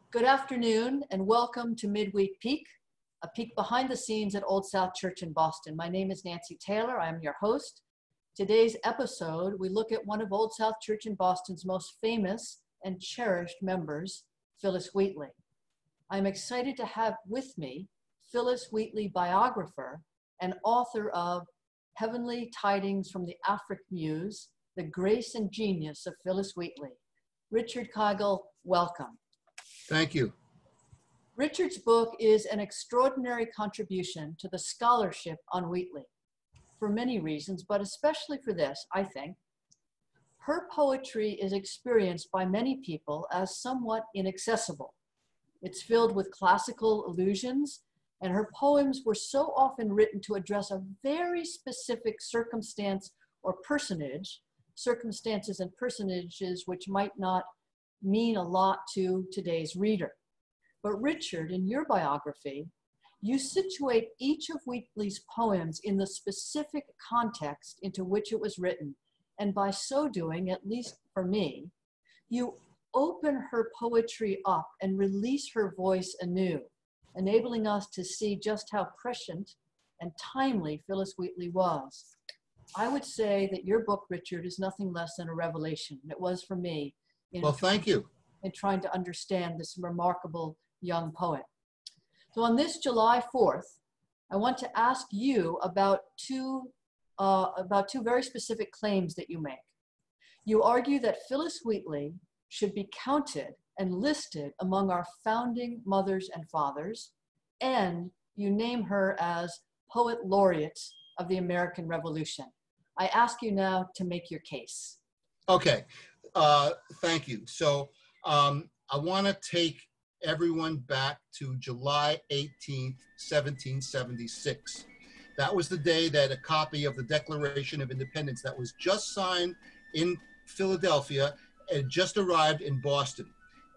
Good afternoon and welcome to Midweek Peek, a peek behind the scenes at Old South Church in Boston. My name is Nancy Taylor. I am your host. Today's episode, we look at one of Old South Church in Boston's most famous and cherished members, Phyllis Wheatley. I'm excited to have with me Phyllis Wheatley biographer and author of Heavenly Tidings from the Afric Muse, The Grace and Genius of Phyllis Wheatley. Richard Kigel, welcome. Thank you. Richard's book is an extraordinary contribution to the scholarship on Wheatley for many reasons, but especially for this, I think. Her poetry is experienced by many people as somewhat inaccessible. It's filled with classical allusions, and her poems were so often written to address a very specific circumstance or personage, circumstances and personages which might not mean a lot to today's reader. But Richard, in your biography, you situate each of Wheatley's poems in the specific context into which it was written. And by so doing, at least for me, you open her poetry up and release her voice anew, enabling us to see just how prescient and timely Phyllis Wheatley was. I would say that your book, Richard, is nothing less than a revelation. It was for me. Well, thank you. In trying to understand this remarkable young poet. So on this July 4th, I want to ask you about two very specific claims that you make. You argue that Phyllis Wheatley should be counted and listed among our founding mothers and fathers, and you name her as Poet Laureate of the American Revolution. I ask you now to make your case. Okay. Thank you. So I want to take everyone back to July 18th, 1776. That was the day that a copy of the Declaration of Independence that was just signed in Philadelphia had just arrived in Boston.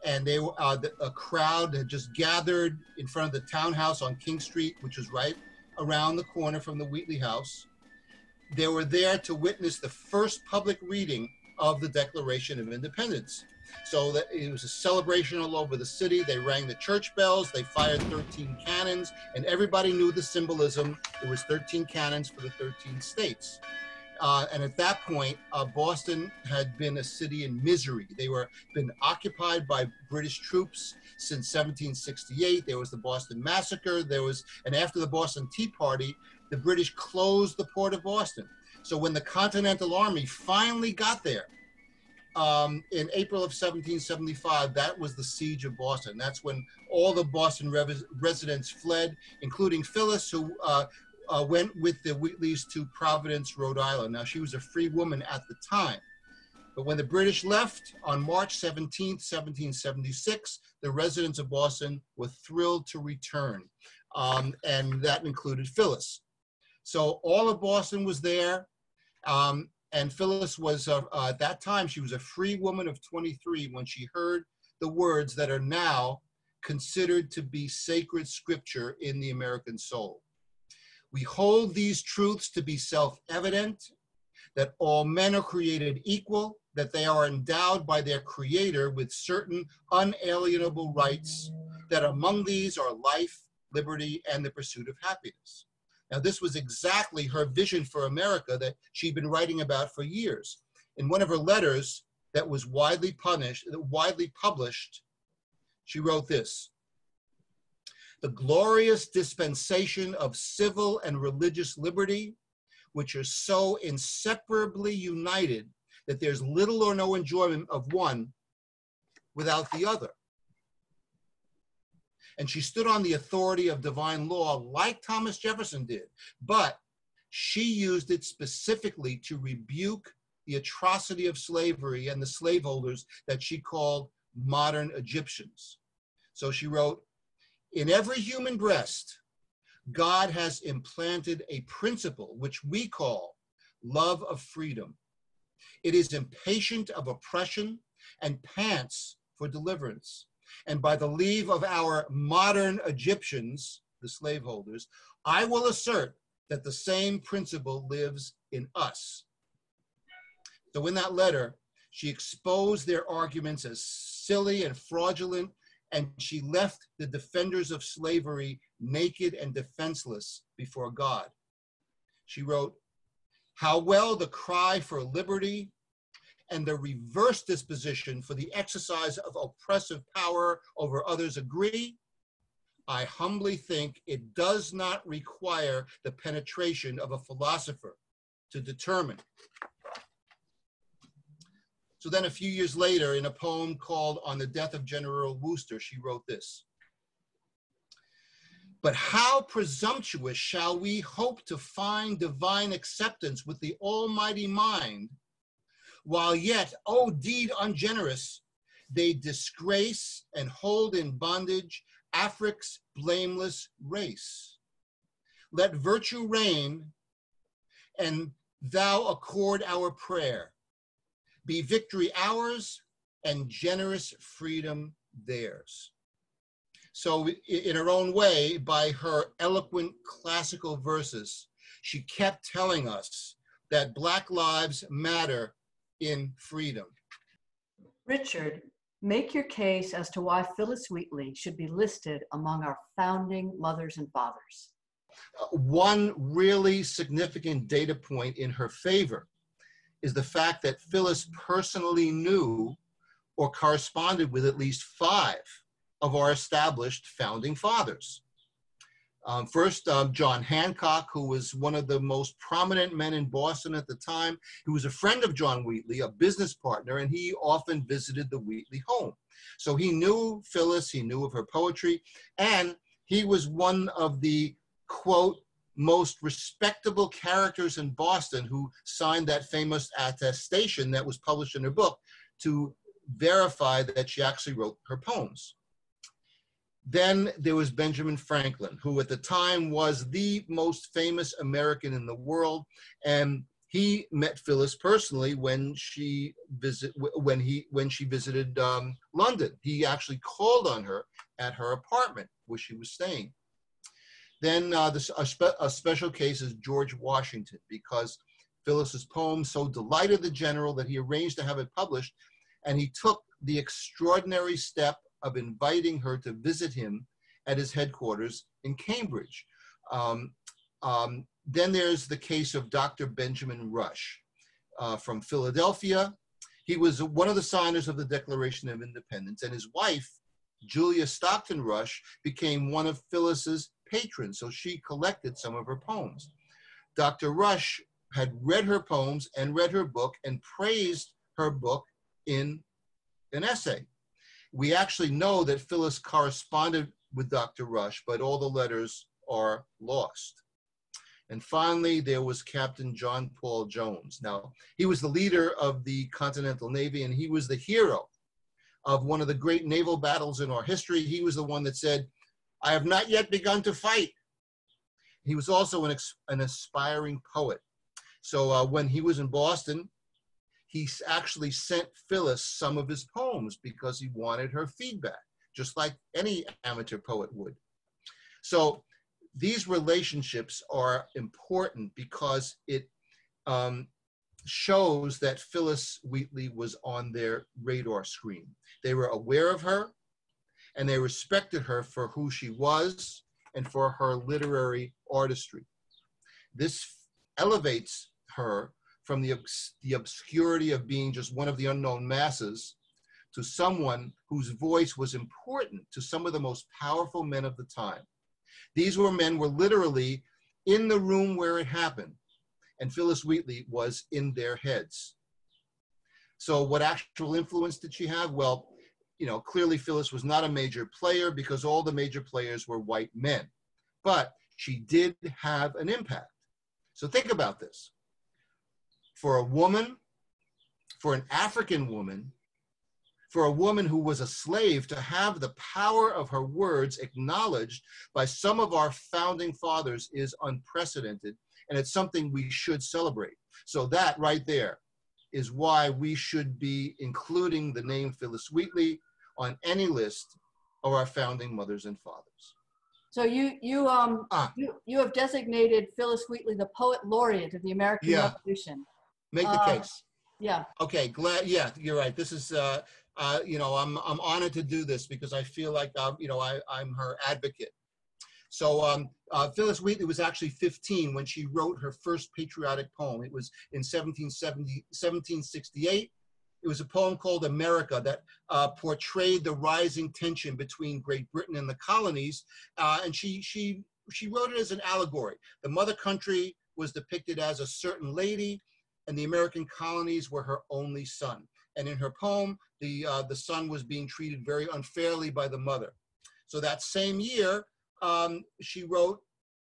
And they were, a crowd had just gathered in front of the townhouse on King Street, which was right around the corner from the Wheatley house. They were there to witness the first public reading of the Declaration of Independence. So that it was a celebration all over the city. They rang the church bells, they fired 13 cannons, and everybody knew the symbolism. It was 13 cannons for the 13 states. And at that point, Boston had been a city in misery. They were been occupied by British troops since 1768. There was the Boston Massacre. And after the Boston Tea Party, the British closed the port of Boston. So when the Continental Army finally got there in April of 1775, that was the siege of Boston. That's when all the Boston residents fled, including Phyllis, who went with the Wheatleys to Providence, Rhode Island. Now, she was a free woman at the time. But when the British left on March 17, 1776, the residents of Boston were thrilled to return, and that included Phyllis. So all of Boston was there, and Phyllis was, at that time, she was a free woman of 23 when she heard the words that are now considered to be sacred scripture in the American soul. We hold these truths to be self-evident, that all men are created equal, that they are endowed by their creator with certain unalienable rights, that among these are life, liberty, and the pursuit of happiness. Now, this was exactly her vision for America that she'd been writing about for years. In one of her letters that was widely published, she wrote this: "The glorious dispensation of civil and religious liberty, which are so inseparably united that there's little or no enjoyment of one without the other." And she stood on the authority of divine law like Thomas Jefferson did, but she used it specifically to rebuke the atrocity of slavery and the slaveholders that she called modern Egyptians. So she wrote, "In every human breast, God has implanted a principle which we call love of freedom. It is impatient of oppression and pants for deliverance. And by the leave of our modern Egyptians, the slaveholders, I will assert that the same principle lives in us." So in that letter, she exposed their arguments as silly and fraudulent and she left the defenders of slavery naked and defenseless before God. She wrote, "How well the cry for liberty and the reverse disposition for the exercise of oppressive power over others agree. I humbly think it does not require the penetration of a philosopher to determine." So then a few years later, in a poem called On the Death of General Wooster, she wrote this: "But how presumptuous shall we hope to find divine acceptance with the almighty mind, while yet, O deed ungenerous, they disgrace and hold in bondage Afric's blameless race. Let virtue reign, and thou accord our prayer. Be victory ours, and generous freedom theirs." So in her own way, by her eloquent classical verses, she kept telling us that Black lives matter in freedom. Richard, make your case as to why Phyllis Wheatley should be listed among our founding mothers and fathers. One really significant data point in her favor is the fact that Phyllis personally knew or corresponded with at least 5 of our established founding fathers. First, John Hancock, who was one of the most prominent men in Boston at the time. He was a friend of John Wheatley, a business partner, and he often visited the Wheatley home. So he knew Phyllis, he knew of her poetry, and he was one of the, quote, most respectable characters in Boston who signed that famous attestation that was published in her book to verify that she actually wrote her poems. Then there was Benjamin Franklin, who at the time was the most famous American in the world, and he met Phyllis personally when she visited London. He actually called on her at her apartment where she was staying. Then a special case is George Washington, because Phyllis's poem so delighted the general that he arranged to have it published, and he took the extraordinary step of inviting her to visit him at his headquarters in Cambridge. Then there's the case of Dr. Benjamin Rush from Philadelphia. He was one of the signers of the Declaration of Independence, and his wife, Julia Stockton Rush, became one of Phyllis's patrons, so she collected some of her poems. Dr. Rush had read her poems and read her book and praised her book in an essay. We actually know that Phyllis corresponded with Dr. Rush, but all the letters are lost. And finally, there was Captain John Paul Jones. Now, he was the leader of the Continental Navy, and he was the hero of one of the great naval battles in our history. He was the one that said, "I have not yet begun to fight." He was also an aspiring poet. So when he was in Boston, he actually sent Phyllis some of his poems because he wanted her feedback, just like any amateur poet would. So these relationships are important because it shows that Phyllis Wheatley was on their radar screen. They were aware of her, and they respected her for who she was and for her literary artistry. This elevates her from the obscurity of being just one of the unknown masses to someone whose voice was important to some of the most powerful men of the time. These men were literally in the room where it happened, and Phyllis Wheatley was in their heads. So what actual influence did she have? Well, you know, clearly Phyllis was not a major player because all the major players were white men, but she did have an impact. So think about this. For a woman, for an African woman, for a woman who was a slave to have the power of her words acknowledged by some of our founding fathers is unprecedented, and it's something we should celebrate. So that right there is why we should be including the name Phyllis Wheatley on any list of our founding mothers and fathers. So you have designated Phyllis Wheatley the Poet Laureate of the American Revolution. Make the case. Yeah. Okay, glad, yeah, you're right. This is, you know, I'm honored to do this because I feel like, you know, I'm her advocate. So Phyllis Wheatley was actually 15 when she wrote her first patriotic poem. It was in 1768. It was a poem called America that portrayed the rising tension between Great Britain and the colonies. And she wrote it as an allegory. The mother country was depicted as a certain lady, and the American colonies were her only son. And in her poem, the son was being treated very unfairly by the mother. So that same year, she wrote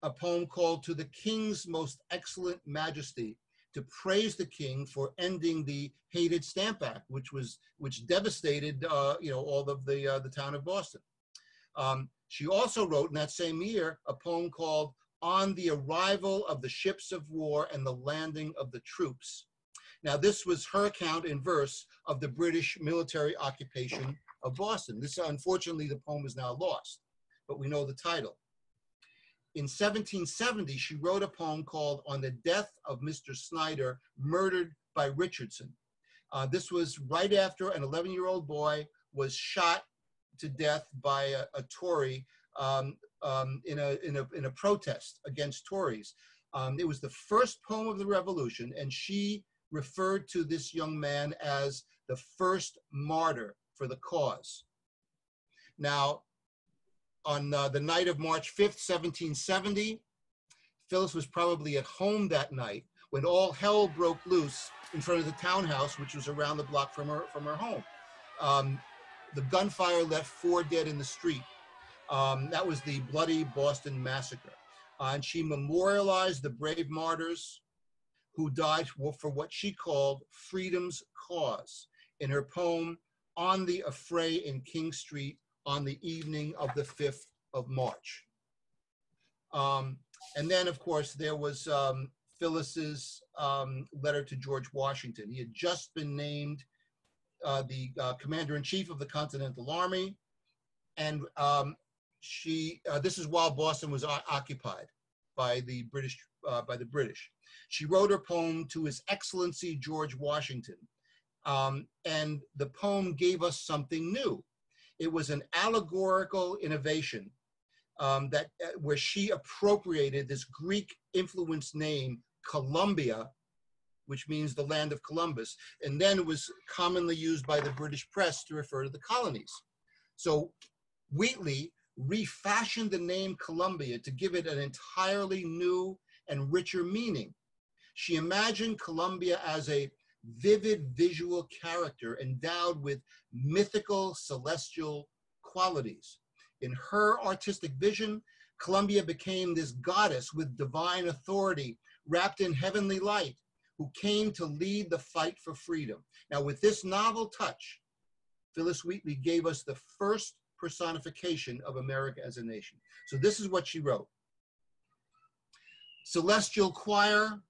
a poem called To the King's Most Excellent Majesty, to praise the king for ending the hated Stamp Act, which devastated you know, all of the town of Boston. She also wrote in that same year a poem called On the Arrival of the Ships of War and the Landing of the Troops. Now, this was her account in verse of the British military occupation of Boston. This, unfortunately, the poem is now lost, but we know the title. In 1770, she wrote a poem called On the Death of Mr. Snyder, Murdered by Richardson. This was right after an 11-year-old boy was shot to death by a Tory in a protest against Tories. It was the first poem of the Revolution, and she referred to this young man as the first martyr for the cause. Now, on the night of March 5th, 1770, Phyllis was probably at home that night when all hell broke loose in front of the townhouse, which was around the block from her home. The gunfire left 4 dead in the street. That was the bloody Boston Massacre. And she memorialized the brave martyrs who died for what she called freedom's cause in her poem, On the Affray in King Street, on the evening of the 5th of March. And then, of course, there was Phyllis's letter to George Washington. He had just been named the commander-in-chief of the Continental Army, and this is while Boston was occupied by the British. She wrote her poem to His Excellency George Washington, and the poem gave us something new. It was an allegorical innovation where she appropriated this Greek-influenced name, Columbia, which means the land of Columbus, and then it was commonly used by the British press to refer to the colonies. So Wheatley refashioned the name Columbia to give it an entirely new and richer meaning. She imagined Columbia as a vivid visual character endowed with mythical celestial qualities. In her artistic vision, Columbia became this goddess with divine authority, wrapped in heavenly light, who came to lead the fight for freedom. Now, with this novel touch, Phyllis Wheatley gave us the first personification of America as a nation. So this is what she wrote. Celestial choir,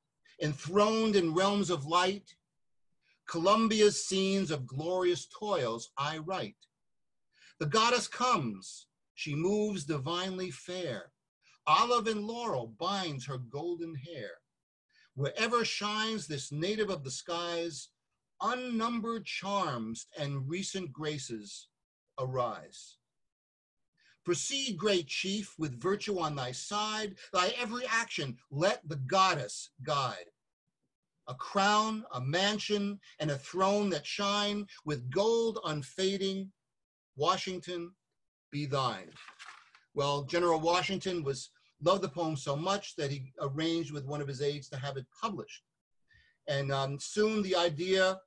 enthroned in realms of light, Columbia's scenes of glorious toils I write. The goddess comes, she moves divinely fair. Olive and laurel binds her golden hair. Wherever shines this native of the skies, unnumbered charms and recent graces arise. Proceed, great chief, with virtue on thy side, thy every action let the goddess guide. A crown, a mansion, and a throne that shine with gold unfading, Washington, be thine. Well, General Washington loved the poem so much that he arranged with one of his aides to have it published. And soon the idea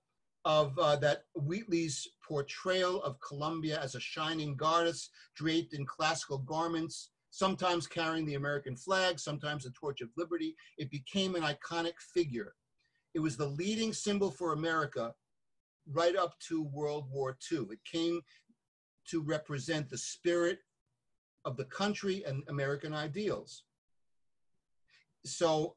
of that Wheatley's portrayal of Columbia as a shining goddess draped in classical garments, sometimes carrying the American flag, sometimes the torch of liberty, it became an iconic figure. It was the leading symbol for America right up to World War II. It came to represent the spirit of the country and American ideals. So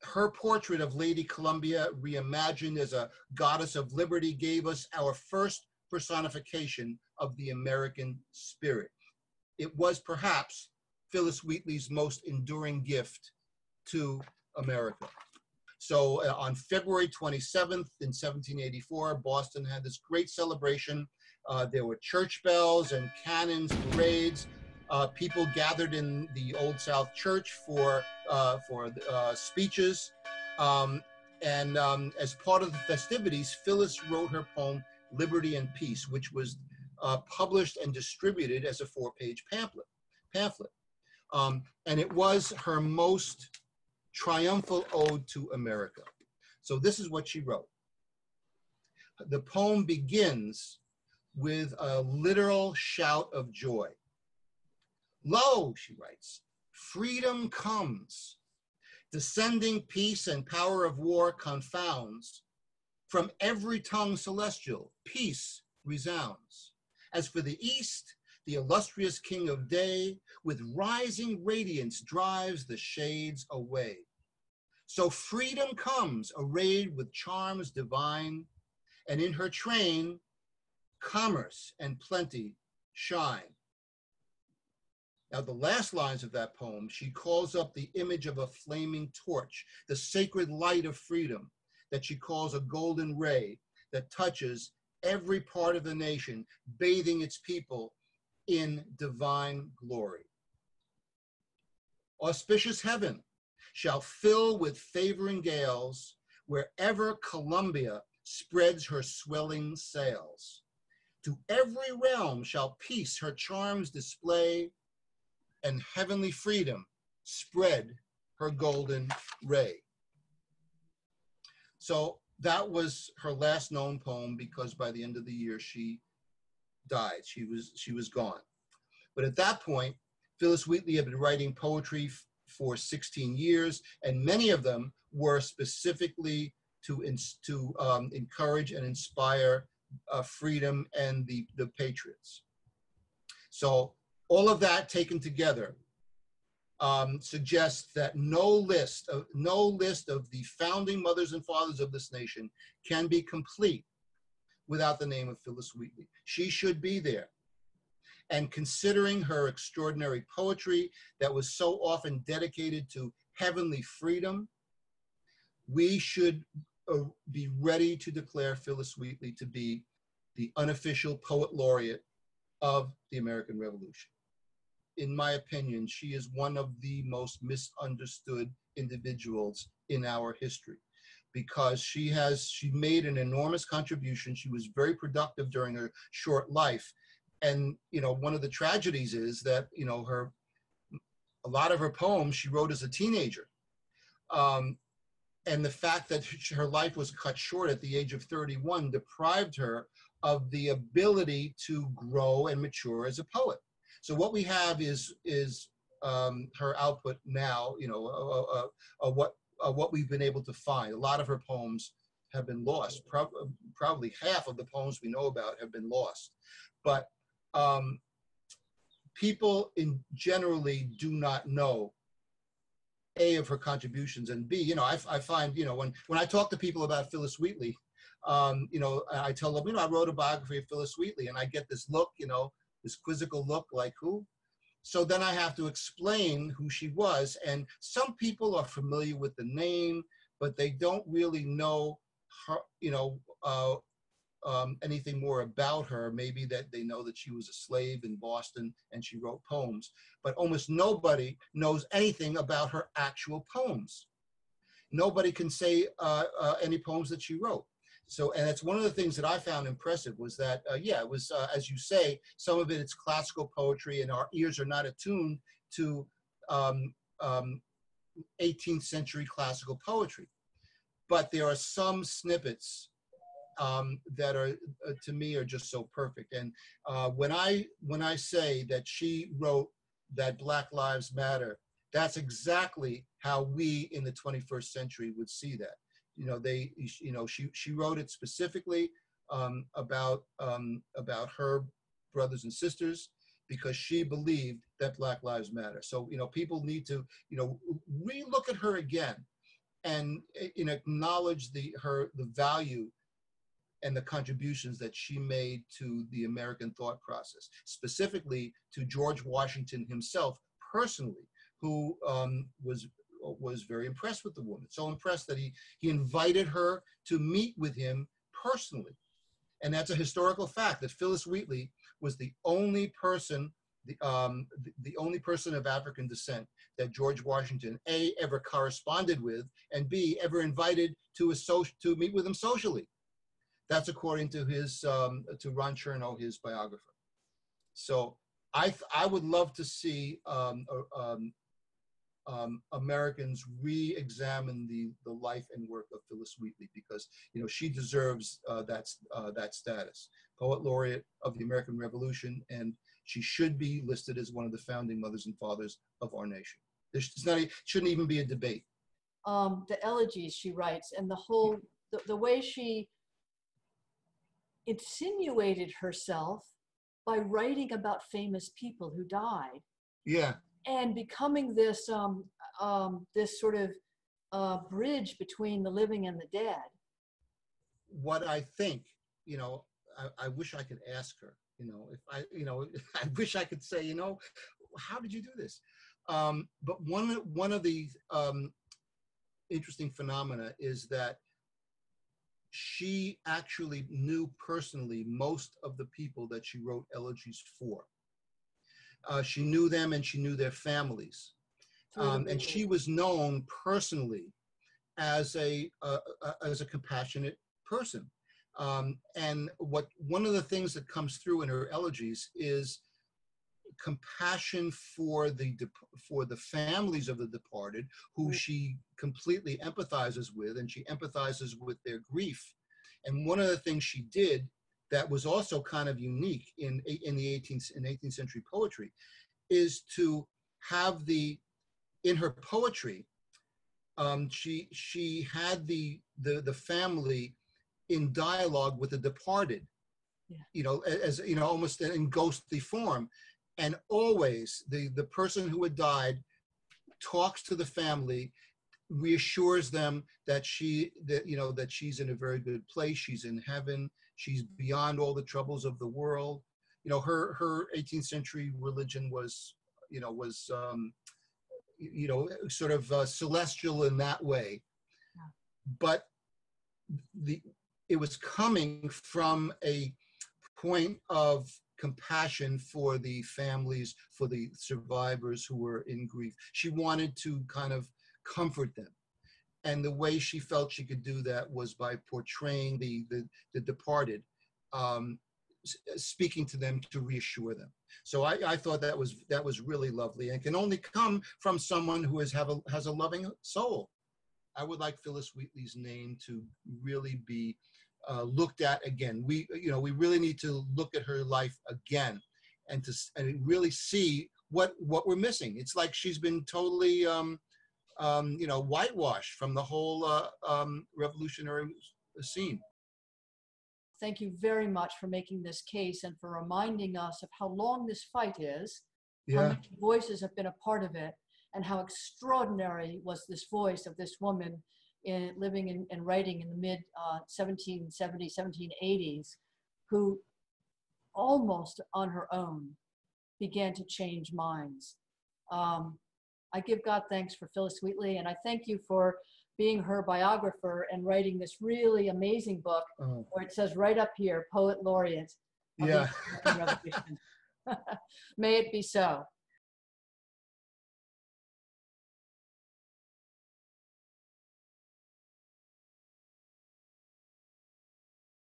her portrait of Lady Columbia, reimagined as a goddess of liberty, gave us our first personification of the American spirit. It was perhaps Phyllis Wheatley's most enduring gift to America. So on February 27th in 1784, Boston had this great celebration. There were church bells and cannons, parades. People gathered in the Old South Church for speeches. As part of the festivities, Phyllis wrote her poem, Liberty and Peace, which was published and distributed as a 4-page pamphlet. And it was her most triumphal ode to America. So this is what she wrote. The poem begins with a literal shout of joy. Lo, she writes, freedom comes. Descending peace and power of war confounds. From every tongue celestial, peace resounds. As for the east, the illustrious king of day, with rising radiance drives the shades away. So freedom comes, arrayed with charms divine, and in her train, commerce and plenty shine. Now, the last lines of that poem, she calls up the image of a flaming torch, the sacred light of freedom that she calls a golden ray that touches every part of the nation, bathing its people in divine glory. Auspicious heaven shall fill with favoring gales wherever Columbia spreads her swelling sails. To every realm shall peace her charms display, and heavenly freedom spread her golden ray. So that was her last known poem, because by the end of the year she died. She was gone. But at that point, Phyllis Wheatley had been writing poetry for 16 years, and many of them were specifically to encourage and inspire freedom and the patriots. So all of that taken together suggests that no list of the founding mothers and fathers of this nation can be complete without the name of Phyllis Wheatley. She should be there. And considering her extraordinary poetry that was so often dedicated to heavenly freedom, we should be ready to declare Phyllis Wheatley to be the unofficial Poet Laureate of the American Revolution. In my opinion, she is one of the most misunderstood individuals in our history, because she made an enormous contribution. She was very productive during her short life. And, one of the tragedies is that, a lot of her poems she wrote as a teenager. And the fact that her life was cut short at the age of 31 deprived her of the ability to grow and mature as a poet. So what we have is her output now, what we've been able to find. A lot of her poems have been lost. Probably half of the poems we know about have been lost. But people generally do not know, A, of her contributions, and B, I find, when I talk to people about Phyllis Wheatley, I tell them, I wrote a biography of Phyllis Wheatley, and I get this look, this quizzical look, like, who? So then I have to explain who she was. And some people are familiar with the name, but they don't really know her, anything more about her. Maybe that they know that she was a slave in Boston and she wrote poems, but almost nobody knows anything about her actual poems. Nobody can say any poems that she wrote. So, and that's one of the things that I found impressive, was that, it was, as you say, some of it's classical poetry, and our ears are not attuned to 18th century classical poetry. But there are some snippets that are, to me, are just so perfect. And when I say that she wrote that Black Lives Matter, that's exactly how we in the 21st century would see that. She wrote it specifically about her brothers and sisters, because she believed that Black Lives Matter. So, people need to, re-look at her again and acknowledge the value and the contributions that she made to the American thought process, specifically to George Washington himself personally, who was was very impressed with the woman, so impressed that he invited her to meet with him personally. And that's a historical fact, that Phyllis Wheatley was the only person, the only person of African descent that George Washington, A, ever corresponded with, and B, ever invited to meet with him socially. That's according to his, to Ron Chernow, his biographer. So I would love to see Americans re-examine the life and work of Phyllis Wheatley, because she deserves that status. Poet Laureate of the American Revolution, and she should be listed as one of the founding mothers and fathers of our nation. Shouldn't even be a debate. The elegies she writes, and the whole, the way she insinuated herself by writing about famous people who died. Yeah. And becoming this this sort of bridge between the living and the dead. What I think, I wish I could ask her, if I wish I could say, how did you do this? But one of the interesting phenomena is that she actually knew personally most of the people that she wrote elegies for. She knew them and she knew their families. And she was known personally as a compassionate person. And one of the things that comes through in her elegies is compassion for the families of the departed, who she completely empathizes with, and she empathizes with their grief. And one of the things she did that was also kind of unique in 18th century poetry is to have in her poetry, she had the family in dialogue with the departed, as almost in ghostly form. And always the person who had died talks to the family, reassures them that she's in a very good place. She's in heaven. She's beyond all the troubles of the world. Her 18th century religion was sort of celestial in that way. Yeah. But it was coming from a point of compassion for the families, for the survivors who were in grief. She wanted to kind of comfort them. And the way she felt she could do that was by portraying the departed, speaking to them to reassure them. So I thought that was really lovely, and can only come from someone who has a loving soul. I would like Phyllis Wheatley's name to really be looked at again. We really need to look at her life again, and really see what we're missing. It's like she's been totally whitewashed from the whole revolutionary scene. Thank you very much for making this case and for reminding us of how long this fight is, how many voices have been a part of it, and how extraordinary was this voice of this woman living and writing in the mid 1770s, 1780s, who almost on her own began to change minds. I give God thanks for Phyllis Wheatley, and I thank you for being her biographer and writing this really amazing book where it says right up here, Poet Laureate of the American Revolution. May it be so.